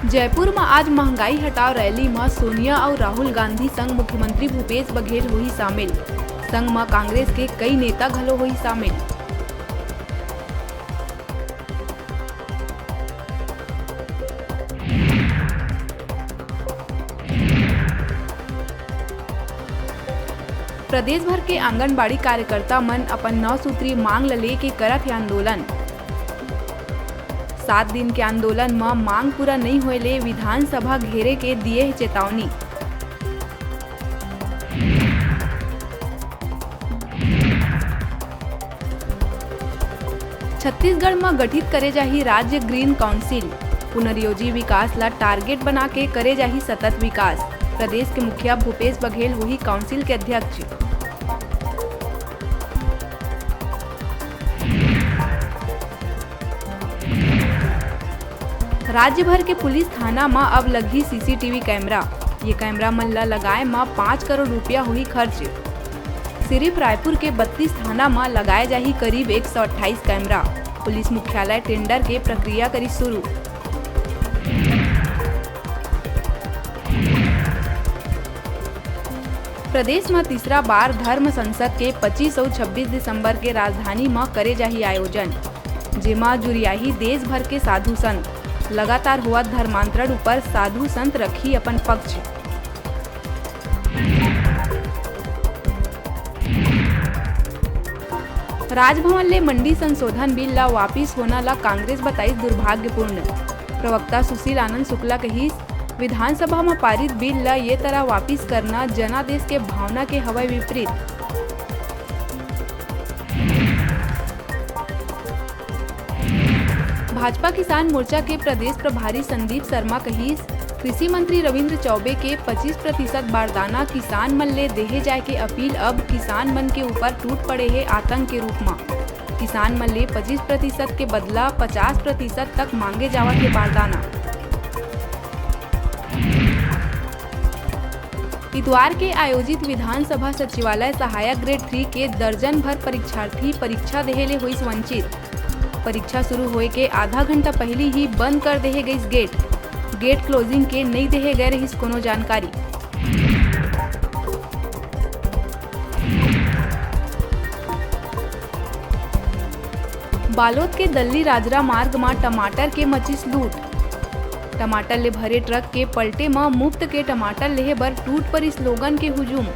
जयपुर में आज महंगाई हटाओ रैली में सोनिया और राहुल गांधी संग मुख्यमंत्री भूपेश बघेल हुई शामिल। संग में कांग्रेस के कई नेता घलो हुई शामिल। प्रदेश भर के आंगनबाड़ी कार्यकर्ता मन अपन 9 सूत्री मांग ल लेके करत है आंदोलन। 7 दिन के आंदोलन में मांग पूरा नहीं होए ले विधानसभा घेरे के दिए है चेतावनी। छत्तीसगढ़ में गठित करे जाही राज्य ग्रीन काउंसिल। पुनर्योजी विकास ला टारगेट बना के करे जाही सतत विकास। प्रदेश के मुखिया भूपेश बघेल हुई काउंसिल के अध्यक्ष। राज्य भर के पुलिस थाना में अब लगी सीसीटीवी कैमरा। ये कैमरा मन ला लगाए में 5 करोड़ रुपया हुई खर्च। सिर्फ रायपुर के 32 थाना में लगाए जाही करीब 128 कैमरा। पुलिस मुख्यालय टेंडर के प्रक्रिया करी शुरू। प्रदेश में तीसरा बार धर्म संसद के 25 और 26 दिसंबर के राजधानी में करे जाही आयोजन, जेमा जुरियाही देश भर के साधु संत। लगातार हुआ धर्मांतरण ऊपर साधु संत रखी अपन पक्ष। राजभवन ले मंडी संशोधन बिल ला वापिस होना ला कांग्रेस बताई दुर्भाग्यपूर्ण। प्रवक्ता सुशील आनंद शुक्ला कही, विधानसभा में पारित बिल ला ये तरह वापिस करना जनादेश के भावना के हवय विपरीत। भाजपा किसान मोर्चा के प्रदेश प्रभारी संदीप शर्मा कही, कृषि मंत्री रविंद्र चौबे के 25% बारदाना किसान मन ले देहे जाए के अपील अब किसान मन के ऊपर टूट पड़े है आतंक के रूप में। किसान मन ले 25% के बदला 50% तक मांगे जावा के बारदाना। इतवार के आयोजित विधानसभा सचिवालय सहायक ग्रेड 3 के दर्जन भर परीक्षार्थी परीक्षा देहे ले हुई वंचित। परीक्षा शुरू होए के आधा घंटा पहले ही बंद कर देहे गई गेट क्लोजिंग के नहीं देहे गए रही कोनो जानकारी। बालोद के दल्ली राजरा मार्ग में टमाटर के मचिस लूट। टमाटर ले भरे ट्रक के पलटे में मुफ्त के टमाटर लेहे बर टूट पर स्लोगन के हुजूम।